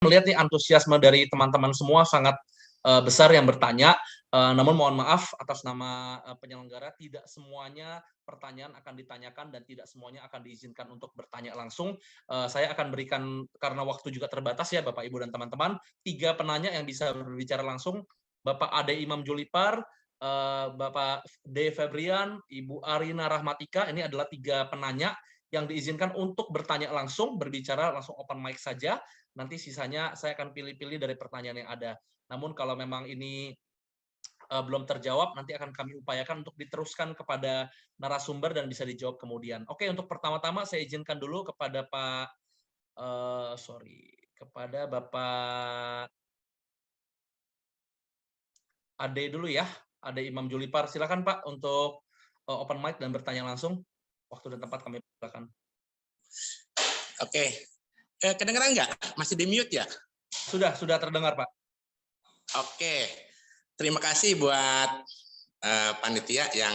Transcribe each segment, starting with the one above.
melihat nih antusiasme dari teman-teman semua sangat besar yang bertanya. Namun mohon maaf atas nama penyelenggara, tidak semuanya pertanyaan akan ditanyakan dan tidak semuanya akan diizinkan untuk bertanya langsung. Saya akan berikan, karena waktu juga terbatas ya Bapak, Ibu, dan teman-teman, 3 penanya yang bisa berbicara langsung. Bapak Ade Imam Julipar, Bapak D. Febrian, Ibu Arina Rahmatika, ini adalah 3 penanya yang diizinkan untuk bertanya langsung, berbicara langsung open mic saja. Nanti sisanya saya akan pilih-pilih dari pertanyaan yang ada. Namun kalau memang ini belum terjawab, nanti akan kami upayakan untuk diteruskan kepada narasumber dan bisa dijawab kemudian. Oke, untuk pertama-tama saya izinkan dulu kepada kepada Bapak Ade dulu ya, Ade Imam Julipar. Silakan Pak untuk open mic dan bertanya langsung. Waktu dan tempat kami persilakan. Oke, kedengeran nggak? Masih di mute ya? Sudah terdengar Pak. Oke, terima kasih buat panitia yang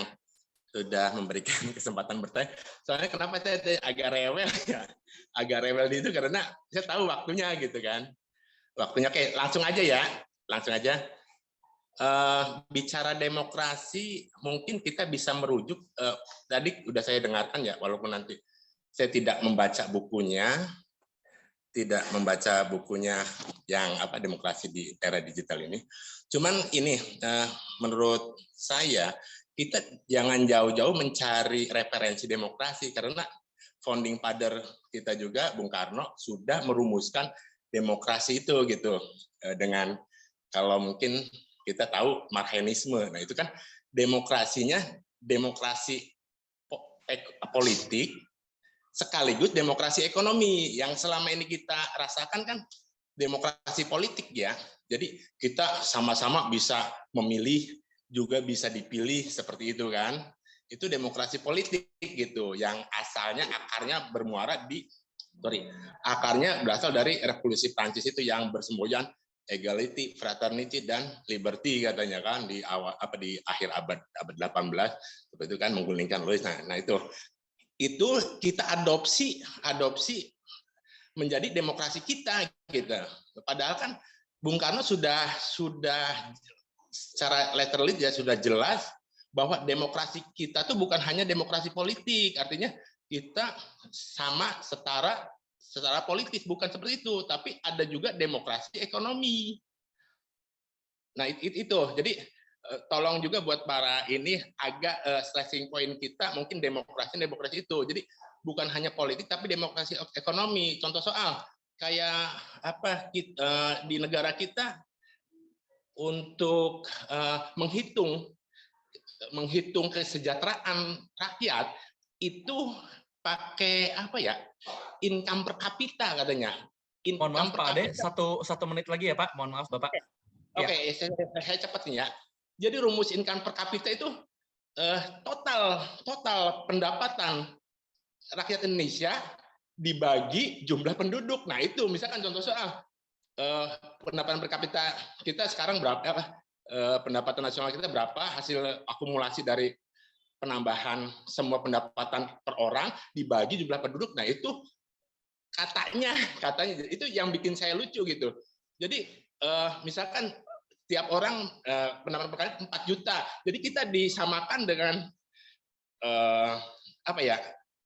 sudah memberikan kesempatan bertanya. Soalnya kenapa saya agak rewel ya? Agak rewel itu karena saya tahu waktunya gitu kan. Waktunya, oke, langsung aja ya. Langsung aja. Bicara demokrasi, mungkin kita bisa merujuk, tadi udah saya dengarkan ya, walaupun nanti saya tidak membaca bukunya yang demokrasi di era digital ini. Cuman ini, menurut saya, kita jangan jauh-jauh mencari referensi demokrasi, karena founding father kita juga, Bung Karno, sudah merumuskan demokrasi itu gitu, dengan kalau mungkin kita tahu Marxisme. Nah, itu kan demokrasinya demokrasi politik sekaligus demokrasi ekonomi. Yang selama ini kita rasakan kan demokrasi politik ya. Jadi kita sama-sama bisa memilih, juga bisa dipilih seperti itu kan. Itu demokrasi politik gitu, yang akarnya berasal dari revolusi Prancis itu yang bersemboyan equality, fraternity, dan liberty katanya kan di akhir abad 18 seperti itu kan, menggulingkan Louis. Nah itu kita adopsi menjadi demokrasi kita gitu. Padahal kan Bung Karno sudah secara literally ya sudah jelas bahwa demokrasi kita tuh bukan hanya demokrasi politik, artinya kita sama setara politis, bukan seperti itu, tapi ada juga demokrasi ekonomi. Nah itu jadi tolong juga buat para ini agak stressing point kita mungkin demokrasi itu. Jadi bukan hanya politik tapi demokrasi ekonomi. Contoh soal kayak di negara kita untuk menghitung kesejahteraan rakyat itu pakai income per kapita katanya. Mohon maaf Pak Ade, satu menit lagi ya Pak. Mohon maaf Bapak. Oke, saya cepat nih ya. Jadi rumus income per kapita itu total pendapatan rakyat Indonesia dibagi jumlah penduduk. Nah itu misalkan contoh soal pendapatan per kapita kita sekarang berapa, pendapatan nasional kita berapa, hasil akumulasi dari penambahan semua pendapatan per orang dibagi jumlah penduduk. Nah itu katanya itu yang bikin saya lucu gitu. Jadi misalkan tiap orang pendapatan per kapita 4 juta. Jadi kita disamakan dengan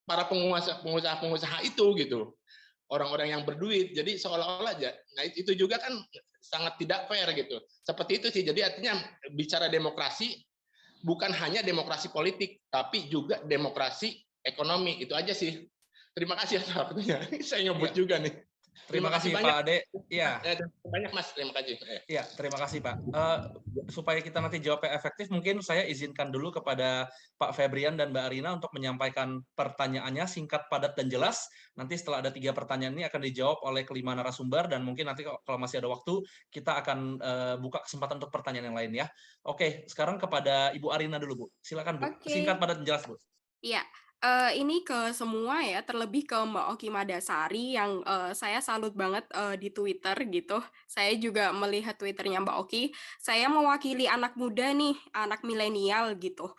para pengusaha itu gitu. Orang-orang yang berduit. Jadi seolah-olah aja. Nah, itu juga kan sangat tidak fair gitu. Seperti itu sih. Jadi artinya bicara demokrasi bukan hanya demokrasi politik, tapi juga demokrasi ekonomi. Itu aja sih. Terima kasih atas waktunya. Saya nyebut juga nih. Terima kasih Pak Ade. Iya. Banyak Mas, terima kasih. Iya, terima kasih Pak. Supaya kita nanti jawabnya efektif, mungkin saya izinkan dulu kepada Pak Febrian dan Mbak Arina untuk menyampaikan pertanyaannya singkat, padat, dan jelas. Nanti setelah ada 3 pertanyaan ini akan dijawab oleh kelima narasumber, dan mungkin nanti kalau masih ada waktu, kita akan buka kesempatan untuk pertanyaan yang lain ya. Oke, sekarang kepada Ibu Arina dulu Bu. Silakan Bu. Oke. Singkat, padat, dan jelas Bu. Iya. Ini ke semua ya, terlebih ke Mbak Oki Madasari yang saya salut banget di Twitter gitu. Saya juga melihat Twitternya Mbak Oki. Saya mewakili anak muda nih, anak milenial gitu.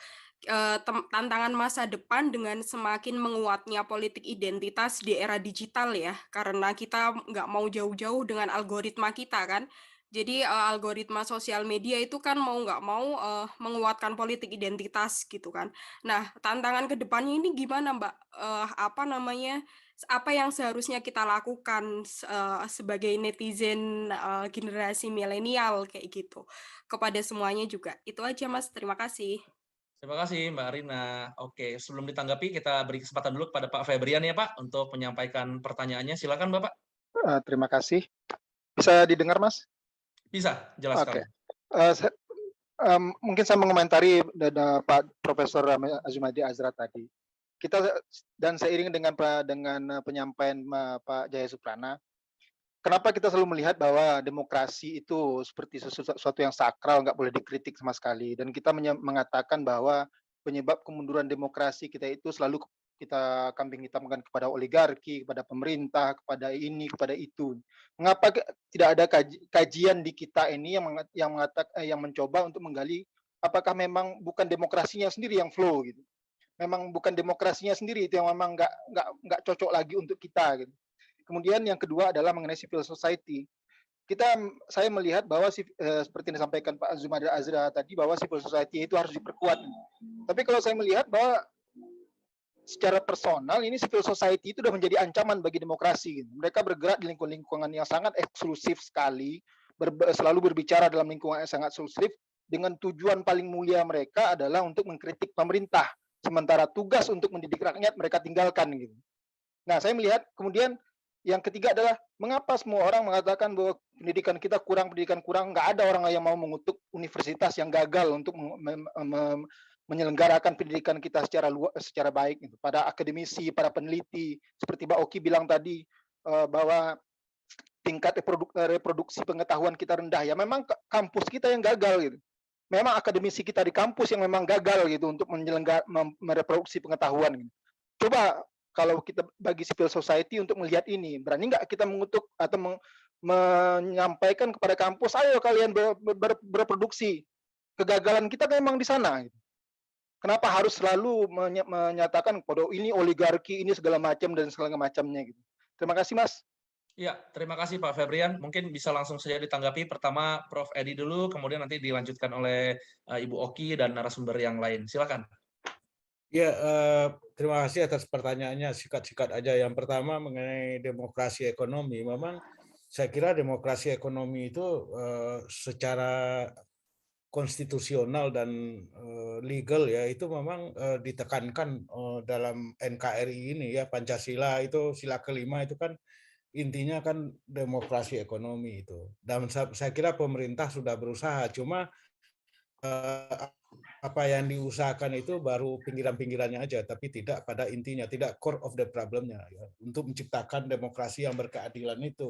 tantangan masa depan dengan semakin menguatnya politik identitas di era digital ya, karena kita nggak mau jauh-jauh dengan algoritma kita kan. Jadi algoritma sosial media itu kan mau nggak mau menguatkan politik identitas gitu kan. Nah, tantangan ke depannya ini gimana Mbak? Apa namanya? Apa yang seharusnya kita lakukan sebagai netizen generasi milenial kayak gitu kepada semuanya juga. Itu aja Mas, terima kasih. Terima kasih Mbak Rina. Oke, sebelum ditanggapi kita beri kesempatan dulu kepada Pak Febrian ya Pak untuk menyampaikan pertanyaannya. Silakan Bapak. Terima kasih. Bisa didengar, Mas? Bisa, jelas Oke. sekali. Mungkin saya mengomentari Pak Profesor Azumadi Azra tadi. Kita dan seiring dengan penyampaian Pak Jaya Suprana, kenapa kita selalu melihat bahwa demokrasi itu seperti sesuatu yang sakral, nggak boleh dikritik sama sekali. Dan kita mengatakan bahwa penyebab kemunduran demokrasi kita itu selalu kita kambing hitamkan kepada oligarki, kepada pemerintah, kepada ini, kepada itu. Mengapa tidak ada kajian di kita ini yang mencoba untuk menggali apakah memang bukan demokrasinya sendiri yang flow gitu. Memang bukan demokrasinya sendiri itu yang memang nggak cocok lagi untuk kita gitu. Kemudian yang kedua adalah mengenai civil society. Saya melihat bahwa seperti yang disampaikan Pak Azumadi Azra tadi bahwa civil society itu harus diperkuat. Tapi kalau saya melihat bahwa secara personal ini civil society itu sudah menjadi ancaman bagi demokrasi. Mereka bergerak di lingkungan yang sangat eksklusif sekali, selalu berbicara dalam lingkungan yang sangat eksklusif dengan tujuan paling mulia mereka adalah untuk mengkritik pemerintah. Sementara tugas untuk mendidik rakyat mereka tinggalkan gitu. Nah, saya melihat kemudian yang ketiga adalah mengapa semua orang mengatakan bahwa pendidikan kurang, nggak ada orang yang mau mengutuk universitas yang gagal untuk menyelenggarakan pendidikan kita secara baik gitu. Pada akademisi, para peneliti, seperti Mbak Oki bilang tadi bahwa tingkat reproduksi pengetahuan kita rendah. Ya memang kampus kita yang gagal gitu. Memang akademisi kita di kampus yang memang gagal gitu untuk mereproduksi pengetahuan gitu. Coba kalau kita bagi civil society untuk melihat ini, berani nggak kita mengutuk atau menyampaikan kepada kampus, ayo kalian berproduksi. Kegagalan kita memang di sana. Gitu. Kenapa harus selalu menyatakan pada ini oligarki, ini segala macam dan segala macamnya gitu. Terima kasih Mas. Ya, terima kasih Pak Febrian. Mungkin bisa langsung saja ditanggapi. Pertama Prof. Edi dulu, kemudian nanti dilanjutkan oleh Ibu Oki dan narasumber yang lain. Silakan. Ya, terima kasih atas pertanyaannya. Sikat-sikat aja. Yang pertama mengenai demokrasi ekonomi. Memang saya kira demokrasi ekonomi itu secara konstitusional dan legal ya itu memang ditekankan dalam NKRI ini ya, Pancasila itu sila kelima itu kan intinya kan demokrasi ekonomi itu. Dan saya kira pemerintah sudah berusaha, cuma apa yang diusahakan itu baru pinggiran-pinggirannya aja, tapi tidak pada intinya, tidak core of the problemnya ya, untuk menciptakan demokrasi yang berkeadilan itu.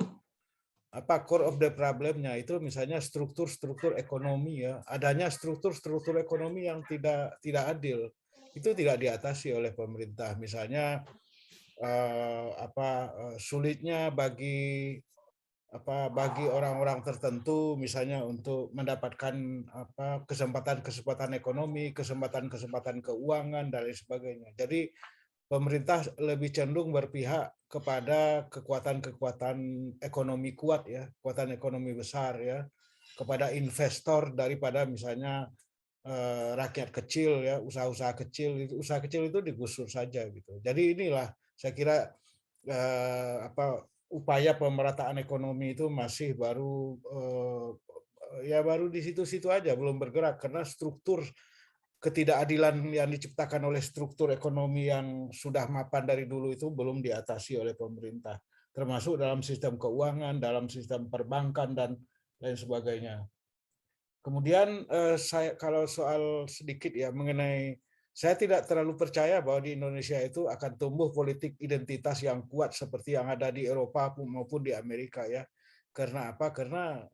Apa core of the problemnya itu misalnya struktur-struktur ekonomi ya, adanya struktur-struktur ekonomi yang tidak adil itu tidak diatasi oleh pemerintah. Misalnya sulitnya bagi orang-orang tertentu misalnya untuk mendapatkan kesempatan ekonomi, kesempatan keuangan dan lain sebagainya. Jadi pemerintah lebih cenderung berpihak kepada kekuatan-kekuatan ekonomi kuat ya, kekuatan ekonomi besar ya, kepada investor daripada misalnya rakyat kecil ya, usaha-usaha kecil itu digusur saja gitu. Jadi inilah saya kira upaya pemerataan ekonomi itu masih baru di situ-situ aja, belum bergerak karena struktur ketidakadilan yang diciptakan oleh struktur ekonomi yang sudah mapan dari dulu itu belum diatasi oleh pemerintah, termasuk dalam sistem keuangan, dalam sistem perbankan dan lain sebagainya. Kemudian kalau soal sedikit ya mengenai, saya tidak terlalu percaya bahwa di Indonesia itu akan tumbuh politik identitas yang kuat seperti yang ada di Eropa maupun di Amerika ya. Karena apa? Karena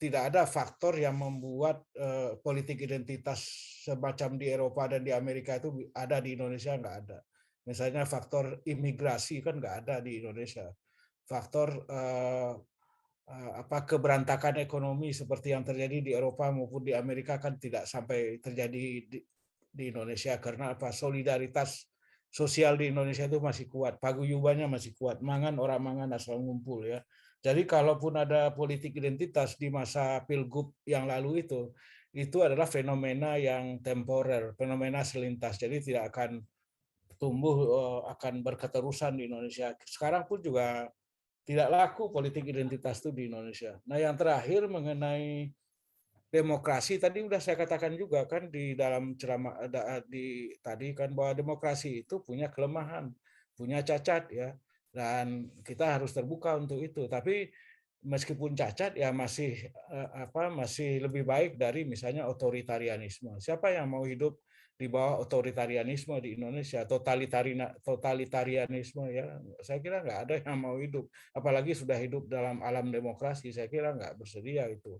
tidak ada faktor yang membuat politik identitas semacam di Eropa dan di Amerika itu ada di Indonesia, nggak ada. Misalnya faktor imigrasi kan nggak ada di Indonesia. Faktor keberantakan ekonomi seperti yang terjadi di Eropa maupun di Amerika kan tidak sampai terjadi di Indonesia. Karena apa? Solidaritas sosial di Indonesia itu masih kuat, paguyubannya masih kuat, orang mangan asal ngumpul ya. Jadi kalaupun ada politik identitas di masa Pilgub yang lalu itu adalah fenomena yang temporer, fenomena selintas. Jadi tidak akan tumbuh, akan berketerusan di Indonesia. Sekarang pun juga tidak laku politik identitas itu di Indonesia. Nah, yang terakhir mengenai demokrasi, tadi udah saya katakan juga kan di dalam ceramah tadi kan bahwa demokrasi itu punya kelemahan, punya cacat ya, dan kita harus terbuka untuk itu. Tapi meskipun cacat ya masih masih lebih baik dari misalnya otoritarianisme. Siapa yang mau hidup di bawah otoritarianisme di Indonesia, totalitarianisme ya, saya kira nggak ada yang mau hidup. Apalagi sudah hidup dalam alam demokrasi, saya kira nggak bersedia itu.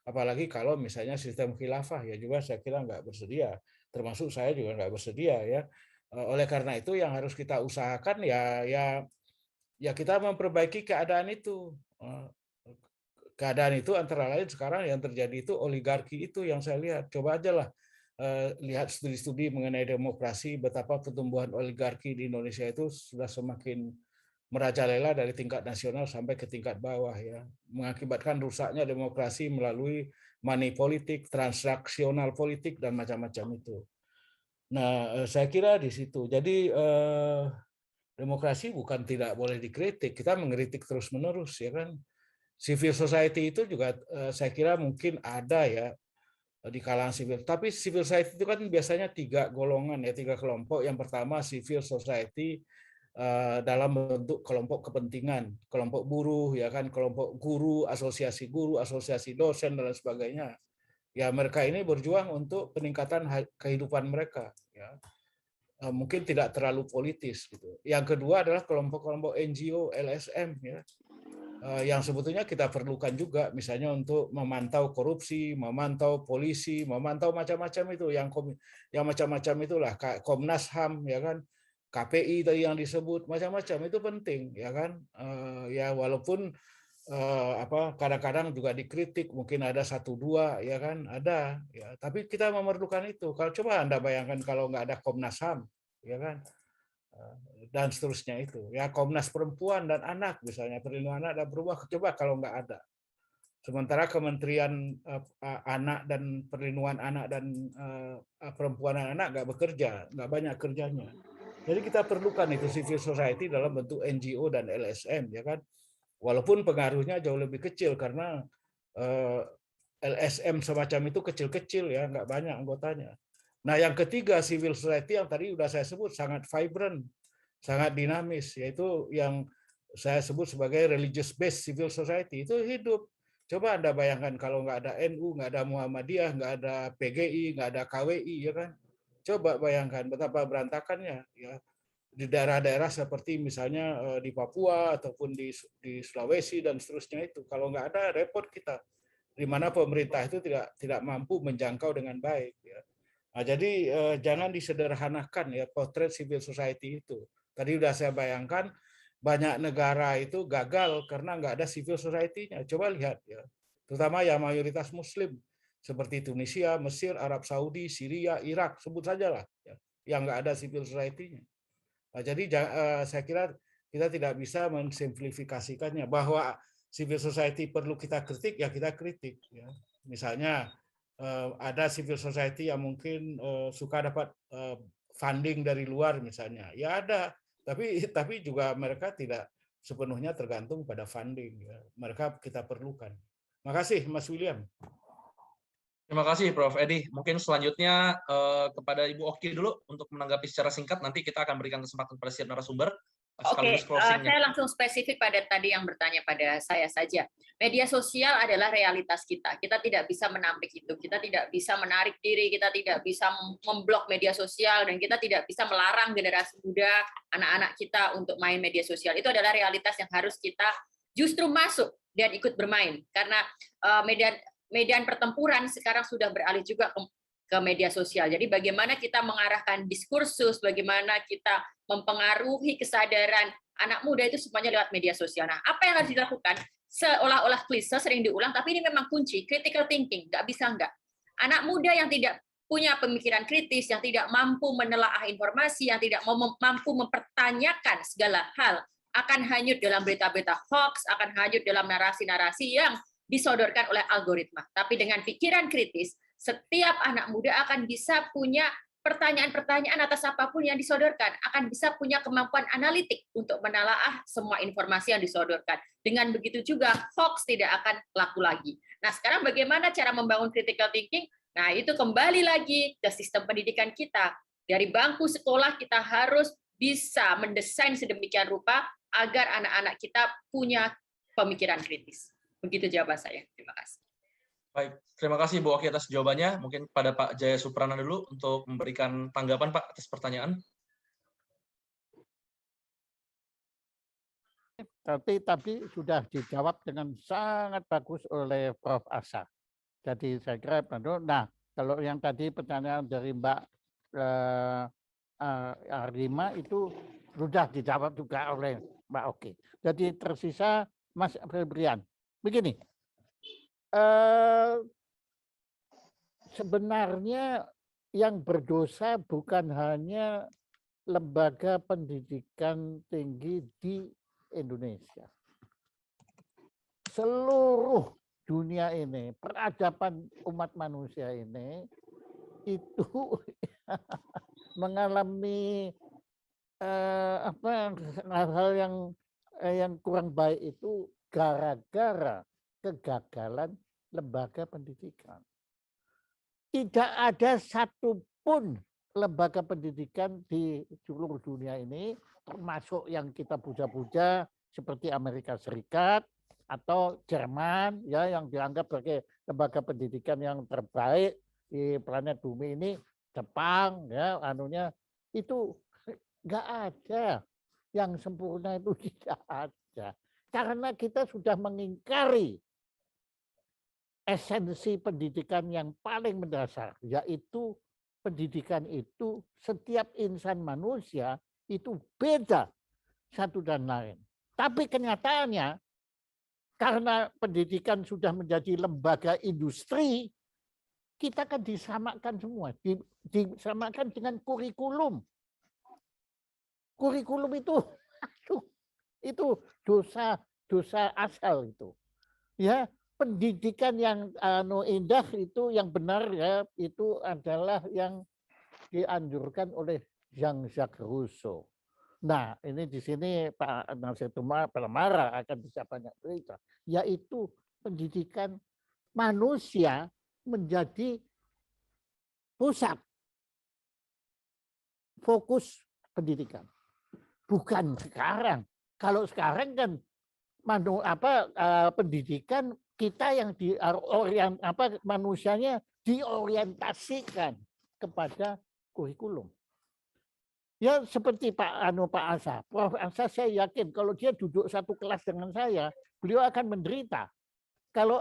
Apalagi kalau misalnya sistem khilafah ya juga saya kira nggak bersedia. Termasuk saya juga nggak bersedia ya. Oleh karena itu yang harus kita usahakan ya kita memperbaiki keadaan itu. Keadaan itu antara lain sekarang yang terjadi itu oligarki itu yang saya lihat. Coba aja lah lihat studi-studi mengenai demokrasi, betapa pertumbuhan oligarki di Indonesia itu sudah semakin merajalela dari tingkat nasional sampai ke tingkat bawah ya, mengakibatkan rusaknya demokrasi melalui money politik, transaksional politik dan macam-macam itu. Nah, saya kira di situ. Jadi demokrasi bukan tidak boleh dikritik, kita mengkritik terus-menerus ya kan. Civil society itu juga saya kira mungkin ada ya di kalangan sivil. Tapi civil society itu kan biasanya 3 golongan ya, 3 kelompok. Yang pertama civil society dalam bentuk kelompok kepentingan, kelompok buruh ya kan, kelompok guru, asosiasi dosen dan lain sebagainya. Ya mereka ini berjuang untuk peningkatan kehidupan mereka ya. Mungkin tidak terlalu politis gitu. Yang kedua adalah kelompok-kelompok NGO, LSM ya. Yang sebetulnya kita perlukan juga misalnya untuk memantau korupsi, memantau polisi, memantau macam-macam itu yang macam-macam itulah Komnas HAM ya kan, KPI tadi yang disebut macam-macam itu penting ya kan. Ya walaupun kadang-kadang juga dikritik, mungkin ada 1-2 ya kan, ada ya, tapi kita memerlukan itu. Kalau coba Anda bayangkan kalau nggak ada Komnas HAM ya kan, dan seterusnya itu ya, Komnas Perempuan dan Anak misalnya, perlindungan anak dan perempuan, coba kalau nggak ada. Sementara Kementerian Anak dan Perlindungan Anak dan Perempuan dan Anak nggak bekerja, nggak banyak kerjanya. Jadi kita perlukan itu civil society dalam bentuk NGO dan LSM ya kan, walaupun pengaruhnya jauh lebih kecil karena LSM semacam itu kecil-kecil ya, nggak banyak anggotanya. Nah, yang ketiga civil society yang tadi sudah saya sebut sangat vibrant, sangat dinamis, yaitu yang saya sebut sebagai religious based civil society, itu hidup. Coba Anda bayangkan kalau nggak ada NU, nggak ada Muhammadiyah, nggak ada PGI, nggak ada KWI, ya kan? Coba bayangkan betapa berantakannya ya di daerah-daerah seperti misalnya di Papua ataupun di Sulawesi dan seterusnya itu. Kalau nggak ada, repot kita. Di mana pemerintah itu tidak mampu menjangkau dengan baik. Ya. Nah, jadi jangan disederhanakan ya potret civil society itu. Tadi sudah saya bayangkan banyak negara itu gagal karena nggak ada civil society-nya. Coba lihat ya, terutama yang mayoritas Muslim seperti Tunisia, Mesir, Arab Saudi, Syria, Irak, sebut sajalah ya, yang nggak ada civil society-nya. Nah, jadi saya kira kita tidak bisa mensimplifikasikannya bahwa civil society perlu kita kritik, ya kita kritik. Ya. Misalnya ada civil society yang mungkin suka dapat funding dari luar misalnya, ya ada, tapi juga mereka tidak sepenuhnya tergantung pada funding. Ya. Mereka kita perlukan. Makasih Mas William. Terima kasih Prof. Edi. Mungkin selanjutnya kepada Ibu Oki dulu untuk menanggapi secara singkat. Nanti kita akan berikan kesempatan pada setiap narasumber. Oke, saya langsung spesifik pada tadi yang bertanya pada saya saja. Media sosial adalah realitas kita. Kita tidak bisa menampik itu. Kita tidak bisa menarik diri. Kita tidak bisa memblok media sosial. Dan kita tidak bisa melarang generasi muda, anak-anak kita untuk main media sosial. Itu adalah realitas yang harus kita justru masuk dan ikut bermain. Karena medan pertempuran sekarang sudah beralih juga ke media sosial. Jadi bagaimana kita mengarahkan diskursus, bagaimana kita mempengaruhi kesadaran anak muda itu semuanya lewat media sosial. Nah, apa yang harus dilakukan? Seolah-olah klise, sering diulang, tapi ini memang kunci, critical thinking, nggak bisa nggak. Anak muda yang tidak punya pemikiran kritis, yang tidak mampu menelaah informasi, yang tidak mampu mempertanyakan segala hal, akan hanyut dalam berita-berita hoax, akan hanyut dalam narasi-narasi yang disodorkan oleh algoritma. Tapi dengan pikiran kritis, setiap anak muda akan bisa punya pertanyaan-pertanyaan atas apapun yang disodorkan, akan bisa punya kemampuan analitik untuk menelaah semua informasi yang disodorkan. Dengan begitu juga hoax tidak akan laku lagi. Nah, sekarang bagaimana cara membangun critical thinking? Nah, itu kembali lagi ke sistem pendidikan kita. Dari bangku sekolah kita harus bisa mendesain sedemikian rupa agar anak-anak kita punya pemikiran kritis. Begitu jawaban saya. Terima kasih. Baik, terima kasih Bu Oki atas jawabannya. Mungkin pada Pak Jaya Suprana dulu untuk memberikan tanggapan Pak atas pertanyaan. Tapi sudah dijawab dengan sangat bagus oleh Prof. Asa. Jadi saya kira, nah kalau yang tadi pertanyaan dari Mbak Arima itu sudah dijawab juga oleh Mbak Oki. Jadi tersisa Mas Febrian. Begini, sebenarnya yang berdosa bukan hanya lembaga pendidikan tinggi di Indonesia. Seluruh dunia ini, peradaban umat manusia ini itu mengalami hal-hal yang kurang baik itu gara-gara kegagalan lembaga pendidikan. Tidak ada satupun lembaga pendidikan di seluruh dunia ini, termasuk yang kita puja-puja seperti Amerika Serikat atau Jerman, ya, yang dianggap sebagai lembaga pendidikan yang terbaik di planet bumi ini, Jepang, ya, itu nggak ada yang sempurna, itu tidak ada. Karena kita sudah mengingkari esensi pendidikan yang paling mendasar, yaitu pendidikan itu setiap insan manusia itu beda satu dan lain. Tapi kenyataannya karena pendidikan sudah menjadi lembaga industri, kita kan disamakan semua, disamakan dengan kurikulum. Kurikulum itu dosa asal itu. Ya, pendidikan yang indah itu, yang benar, ya, itu adalah yang dianjurkan oleh Jean-Jacques Rousseau. Nah, ini di sini Pak Nasir Pelemara akan bisa banyak cerita, yaitu pendidikan manusia menjadi pusat fokus pendidikan. Bukan sekarang. Kalau sekarang kan pendidikan kita yang manusianya diorientasikan kepada kurikulum. Ya seperti Pak Asa, Prof. Asa, saya yakin kalau dia duduk satu kelas dengan saya, beliau akan menderita. Kalau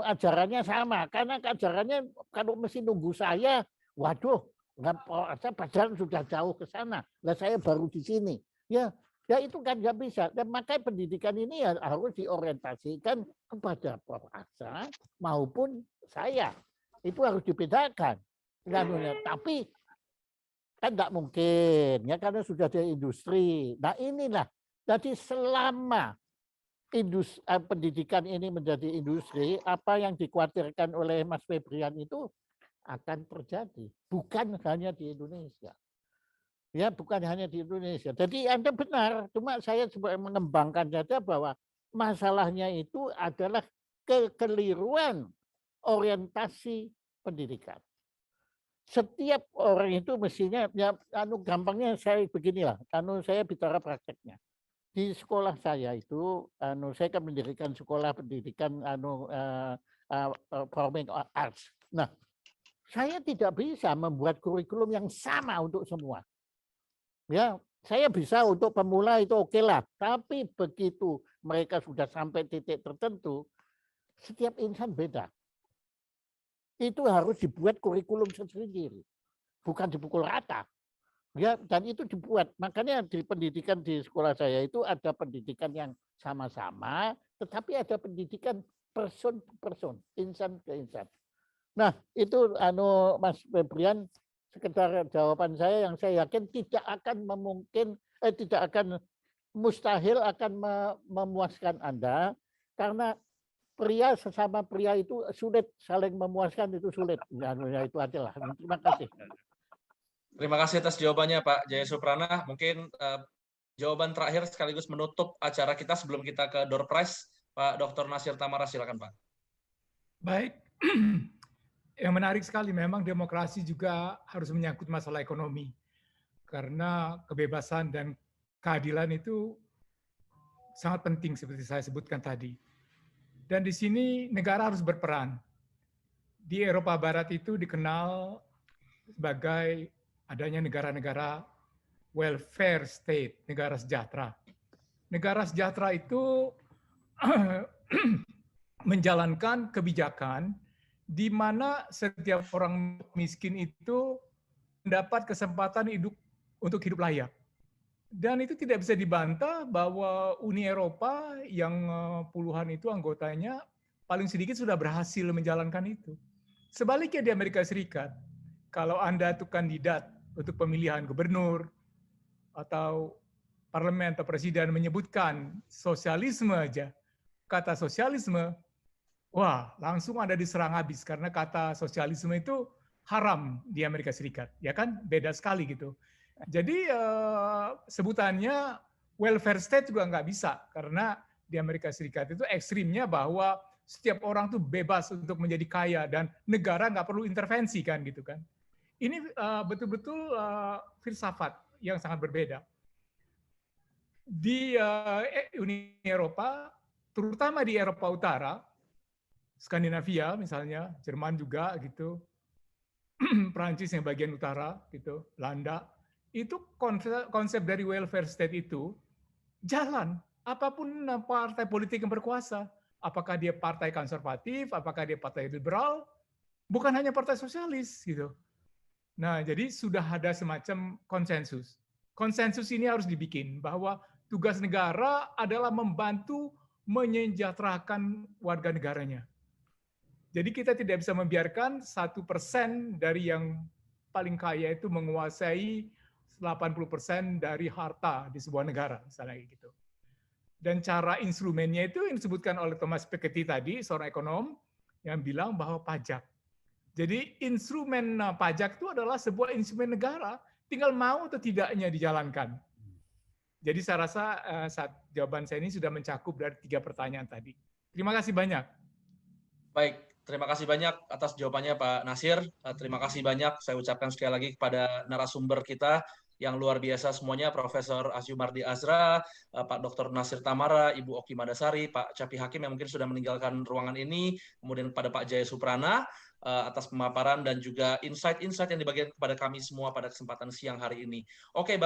ajarannya sama, karena ajarannya kalau mesti nunggu saya, waduh, Prof. Asa padahal sudah jauh ke sana, lah saya baru di sini. Ya itu kan nggak bisa. Dan makanya pendidikan ini ya harus diorientasikan kepada Prof. Asa maupun saya. Itu harus dibedakan. Tapi kan nggak mungkin, ya, karena sudah ada industri. Nah inilah, jadi selama pendidikan ini menjadi industri, apa yang dikhawatirkan oleh Mas Febrian itu akan terjadi. Bukan hanya di Indonesia. Ya, bukan hanya di Indonesia. Jadi Anda benar, cuma saya coba mengembangkan saja bahwa masalahnya itu adalah kekeliruan orientasi pendidikan. Setiap orang itu mestinya, ya, gampangnya saya beginilah, saya bicara prakteknya. Di sekolah saya itu, saya kan mendirikan sekolah pendidikan Performing Arts. Nah, saya tidak bisa membuat kurikulum yang sama untuk semua. Ya, saya bisa untuk pemula itu oke lah, tapi begitu mereka sudah sampai titik tertentu, setiap insan beda. Itu harus dibuat kurikulum sendiri, bukan dipukul rata. Ya, dan itu dibuat. Makanya di pendidikan di sekolah saya itu ada pendidikan yang sama-sama, tetapi ada pendidikan person ke person, insan ke insan. Nah, itu Mas Febrian, sekedar jawaban saya yang saya yakin tidak akan tidak akan mustahil akan memuaskan Anda, karena pria sesama pria itu sulit, saling memuaskan itu sulit. Ya itu aja lah. Terima kasih. Terima kasih atas jawabannya Pak Jaya Suprana. Mungkin jawaban terakhir sekaligus menutup acara kita sebelum kita ke door prize, Pak Dr. Nasir Tamara, silakan Pak. Baik, yang menarik sekali memang demokrasi juga harus menyangkut masalah ekonomi. Karena kebebasan dan keadilan itu sangat penting seperti saya sebutkan tadi. Dan di sini negara harus berperan. Di Eropa Barat itu dikenal sebagai adanya negara-negara welfare state, negara sejahtera. Negara sejahtera itu menjalankan kebijakan di mana setiap orang miskin itu mendapat kesempatan untuk hidup layak. Dan itu tidak bisa dibantah bahwa Uni Eropa yang puluhan itu anggotanya paling sedikit sudah berhasil menjalankan itu. Sebaliknya di Amerika Serikat, kalau Anda itu kandidat untuk pemilihan gubernur atau parlemen atau presiden menyebutkan sosialisme aja, kata sosialisme, wah langsung Anda diserang habis karena kata sosialisme itu haram di Amerika Serikat, ya kan? Beda sekali gitu. Jadi sebutannya welfare state juga nggak bisa karena di Amerika Serikat itu ekstrimnya bahwa setiap orang tuh bebas untuk menjadi kaya dan negara nggak perlu intervensi kan gitu kan. Ini betul-betul filsafat yang sangat berbeda. Di Uni Eropa, terutama di Eropa Utara, Skandinavia misalnya, Jerman juga gitu, Prancis yang bagian utara gitu, Belanda, itu konsep dari welfare state itu jalan. Apapun partai politik yang berkuasa, apakah dia partai konservatif, apakah dia partai liberal, bukan hanya partai sosialis gitu. Nah, jadi sudah ada semacam konsensus. Konsensus ini harus dibikin bahwa tugas negara adalah membantu menyejahterakan warga negaranya. Jadi kita tidak bisa membiarkan 1% dari yang paling kaya itu menguasai 80% dari harta di sebuah negara, misalnya gitu. Dan cara instrumennya itu yang disebutkan oleh Thomas Piketty tadi, seorang ekonom, yang bilang bahwa pajak. Jadi instrumen pajak itu adalah sebuah instrumen negara, tinggal mau atau tidaknya dijalankan. Jadi saya rasa jawaban saya ini sudah mencakup dari 3 pertanyaan tadi. Terima kasih banyak. Baik, terima kasih banyak atas jawabannya Pak Nasir. Terima kasih banyak saya ucapkan sekali lagi kepada narasumber kita yang luar biasa semuanya, Profesor Azumardi Azra, Pak Dr. Nasir Tamara, Ibu Oki Madasari, Pak Capi Hakim yang mungkin sudah meninggalkan ruangan ini, kemudian kepada Pak Jaya Suprana atas pemaparan dan juga insight-insight yang dibagikan kepada kami semua pada kesempatan siang hari ini. Oke,